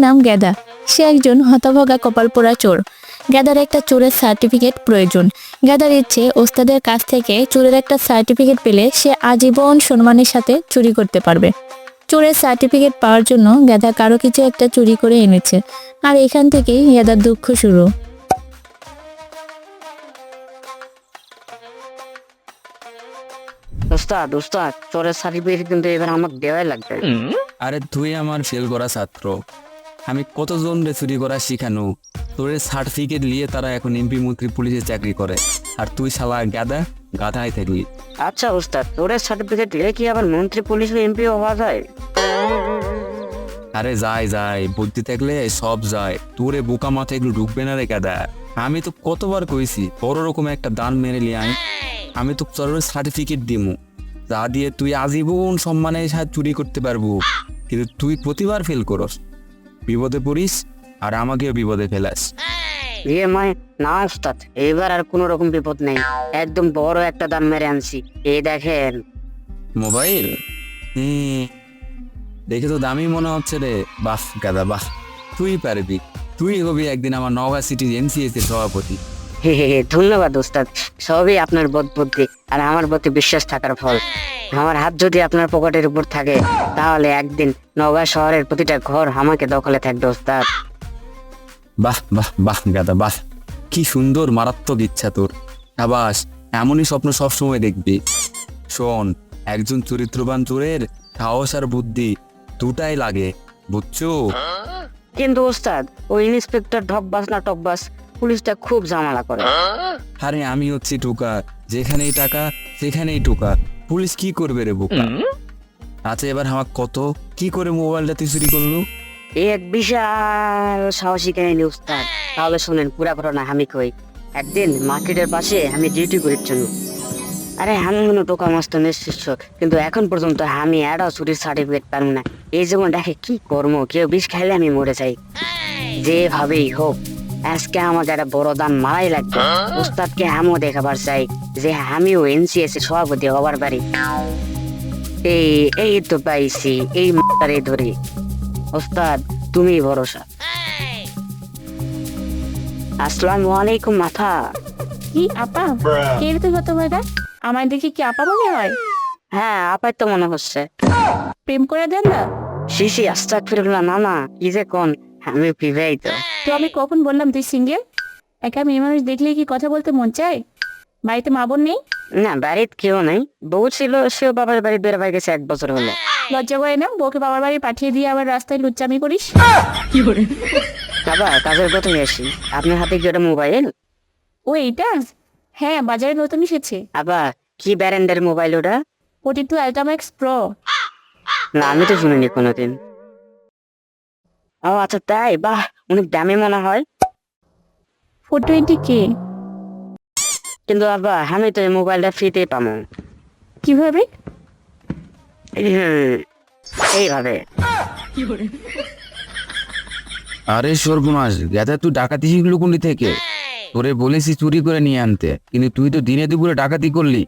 নাম গেদা। সে একজন হতভাগা কপালপোড়া চোর। গেদার একটা চোরের সার্টিফিকেট প্রয়োজন। গেদার ইচ্ছে ওস্তাদের কাছ থেকে চোরের একটা সার্টিফিকেট পেলে সে আজীবন সম্মানের সাথে চুরি করতে পারবে। চোরের সার্টিফিকেট পাওয়ার জন্য গেদা কারো কিছু একটা চুরি করে এনেছে, আর এখান থেকেই গেদার দুঃখ শুরু। ওস্তাদ ওস্তাদ চোরের সার্টিফিকেট কিন্তু এবার আমাকে দেওয়াই লাগবে। আরে তুই আমার ফেল করা ছাত্র, আমি কতজন রে চুরি করা শিখানো, তোর সার্টিফিকেট নিয়ে তারা এখন এমপি মন্ত্রী পুলিশে চাকরি করে, আর তুই শালা গাধায় থাকলি। আচ্ছা ওস্তাদ, চোরের সার্টিফিকেট দিলে কি আবার মন্ত্রী পুলিশ এমপি হওয়া যায়? আরে যায় বুদ্ধি থাকলে সব যায়, তোরে বোকা মাথায় এগুলো ঢুকবে না রে গাদা। আমি তো কতবার কইছি বড় রকম একটা দান মেরে লিয়ে আয়, আমি তো চোরের সার্টিফিকেট দিমু, যা দিয়ে তুই আজীবন সম্মানের সাথে চুরি করতে পারবো। কিন্তু তুই প্রতিবার ফেল করস, বিপদে পড়িস আর আমাকেও বিপদে ফেলাস। না ওস্তাদ, এবার আর কোনো রকম বিপদ নেই, একদম বড় একটা দান মেরে আনছি, এই দেখেন। মোবাইল? দেখে তো দামি মনে হচ্ছে রে। বাহ গাদা বাহ, তুই পারবি, তুই হবি একদিন আমার নওগাঁ সিটি এনসিএস এর সভাপতি। ধন্যবাদ ওস্তাদ, সবই আপনার বুদ্ধি আর আমার প্রতি বিশ্বাস থাকার ফল। আমার হাত যদি আপনার পকেটের উপর থাকে তাহলে একদিন নওগাঁ শহরের প্রতিটা ঘর আমাকে দখলে থাকবে ওস্তাদ। বাহ বাহ বাহ গাদা বাহ, কি সুন্দর মারাত্মক ইচ্ছা তোর। আবাস এমনই স্বপ্ন সবসময় দেখবি। শোন, একজন চরিত্রবান চোরের সাহস আর বুদ্ধি দুটাই লাগে, বুঝছো? কিন্তু ওস্তাদ, ওই ইন্সপেক্টর ঢকবাস না টকবাস পুলিশটা খুব ঝামেলা করে। আরে আমি হচ্ছি টোকা, যেখানেই টাকা সেখানেই টোকা, পুলিশ কি করবে রে বোকা? আচ্ছা এবার আমার কত কি করে মোবাইলটা তুই চুরি করলু? এক বিশাল সাহসী কাহিনী ওস্তাদ, তাহলে শুনেন পুরা ঘটনা। আমি কই, একদিন মার্কেটের পাশে আমি ডিউটি করির জন্য, আরে আমি কোনো টোকা মাস্টার নিশ্চিত, কিন্তু এখন পর্যন্ত আমি এটাও চুরির সার্টিফিকেট পারবো না। এই যেমন দেখে কি কর্ম, কেউ বিষ খাইলে আমি মরে যাই। যেভাবেই হোক আজকে আমাকে একটা বড় দান মারাই লাগবে। উস্তাদকে আমিও দেখাবার চাই যে আমিও এনসিএস এর সভাপতি হবার পারি। এই এই তো পাইছি, এই মাতারে ধরে। ওস্তাদ তুমি ভরসা। আসসালামু আলাইকুম মাথা। কি আপা? কে রে তুই হতভাগা? আমায় দেখি কি আপা মনে হয়? হ্যাঁ আপাই তো মনে হচ্ছে। প্রেম করে দেন না শিশি আস্তাগফিরুল্লাহ, না না কি যে কোন, আমি বিবাহিত। তো আমি কখন বললাম তুই সিঙ্গেল? একা মেয়ে মানুষ দেখলে কি কথা বলতে মন চায়? বাড়িতে মা বোন নেই? না বাড়িতে কেউ নেই, বউ ছিল, সেও বাবার বাড়ি বের হয়ে গেছে 1 বছর হলো। লজ্জা করে না বউকে বাবার বাড়ি পাঠিয়ে দিয়ে আবার রাস্তায় লুচ্চামি করিস? বাবা কাজের কথাই আসি, আপনার হাতে কি ওটা মোবাইল? ও এইটা? হ্যাঁ, বাজারে নতুন এসেছে। আবার কি ব্র্যান্ডের মোবাইল ওটা? ওটি2 আল্ট্রাম্যাক্স প্রো। না আমি তো শুনিনি কোনোদিন। ও আচ্ছা তাই, বাহ অনেক দামি মনে হয়। 420K। কিন্তু বাবা আমি তো এই মোবাইলটা ফ্রিতে পাবো। কিভাবে? এইভাবে। আরে সর্বনাশ গাদা, তুই ডাকাতি শিখলো কোন থেকে? তোরে বলেছি চুরি করে নিয়ে আনতে, কিন্তু তুই তো দিনে দুপুরে ডাকাতি করলি।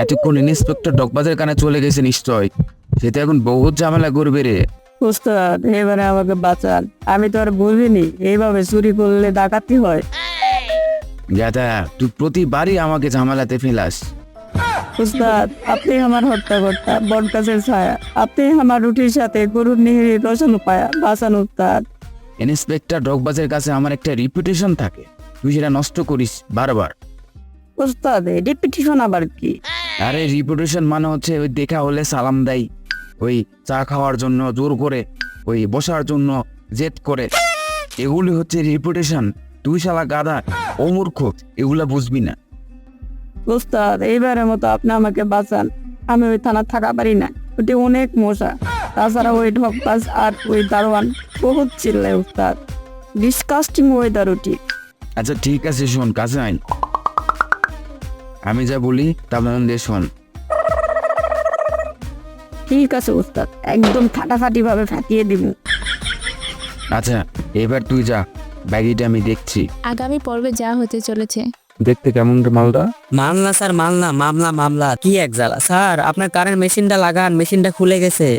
এতক্ষণ ইন্সপেক্টর ডকবাজের কানে চলে গেছে নিশ্চয়, সে তো এখন বহুত ঝামেলা করবে রে। ওস্তাদ এবারে আমাকে বাঁচান, আমি তো আর বুঝিনি এইভাবে চুরি করলে ডাকাতি হয়। গাদা তুই প্রতিবারই আমাকে ঝামেলাতে ফেলাস। ওস্তাদ আপনি আমার হত্যাকর্তা, বটগাছের ছায়া, আপনি আমার রুটির সাথে গরুর নিহিরি রসানো পায়া, বাঁচান ওস্তাদ। ইন্সপেক্টর ডকবাজের কাছে আমার একটা রিপুটেশন থাকে, তুই সেটা নষ্ট করিস বারবার। ওস্তাদ রিপিটিশন আবার কি? আরে রিপুটেশন মানে হচ্ছে ওই দেখা হলে সালাম দেয়, ওই চা খাওয়ার জন্য জোর করে, ওই বসার জন্য জেদ করে, এগুলি হচ্ছে রিপুটেশন। তুই শালা গাধা অমূর্খ, এগুলা বুঝবি না। ওস্তাদ এইবারের মতো আপনি আমাকে বাঁচান, আমি ওই থানা থাকা পারি না, ওটি অনেক মশা, তাছাড়া ওই ঢকবাজ আর ওই দারোয়ান বহুত চিল্লায় ওস্তাদ, ডিসকাস্টিং ওয়েদার ওটি। আচ্ছা ঠিক আছে শোন, কাছে আইন, আমি যা বলি তা মন দিয়ে শোন। ঠিক আছে ওস্তাদ, একদম ফাটাফাটি ভাবে ফাটিয়ে দিব। আচ্ছা এবার তুই যা, ব্যাগিটা আমি দেখছি। আগামী পর্বে যা হতে চলেছে। দেখতে কেমন রে মালটা? মামলা স্যার, মামলা কি এক জ্বালা স্যার। আপনার কারেন্ট মেশিনটা লাগান, মেশিনটা খুলে গেছে।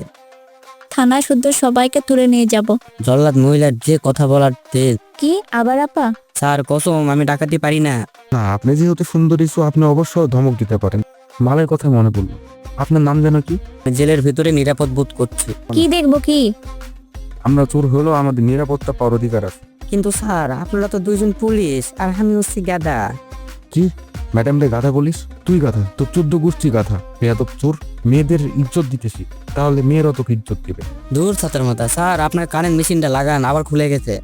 থানা শুদ্ধ সবাইকে তুলে নিয়ে যাব। জল্লাদ মহিলার যে কথা বলার তেজ। কি আবার আপা? স্যার কসম আমি ডাকাতি পারি না। না, আপনি যেহেতু সুন্দরী সো আপনি অবশ্যই ধমক দিতে পারেন। মালের কথা মনে পড়লো, আপনার নাম যেন কি? আমি জেলের ভিতরে নিরাপদ বোধ করছি। কি দেখবো কি? আমরা চোর হলেও আমাদের নিরাপত্তা পাওয়ার অধিকার আছে। কিন্তু স্যার আপনারা তো দুইজন পুলিশ আর আমি হচ্ছি গাদা। কি ম্যাডাম রে গাধা বলিস? তুই গাধা, তো 14 গোষ্ঠী গাধা। বেয়াদব চোর, মেয়েদের ইজ্জত দিতেছি, তাহলে মেয়েরও তোকে ইজ্জত দিবে। দূর ছাত্র মাথা। স্যার আপনার কারেন্ট মেশিনটা লাগান, আবার খুলে গেছে।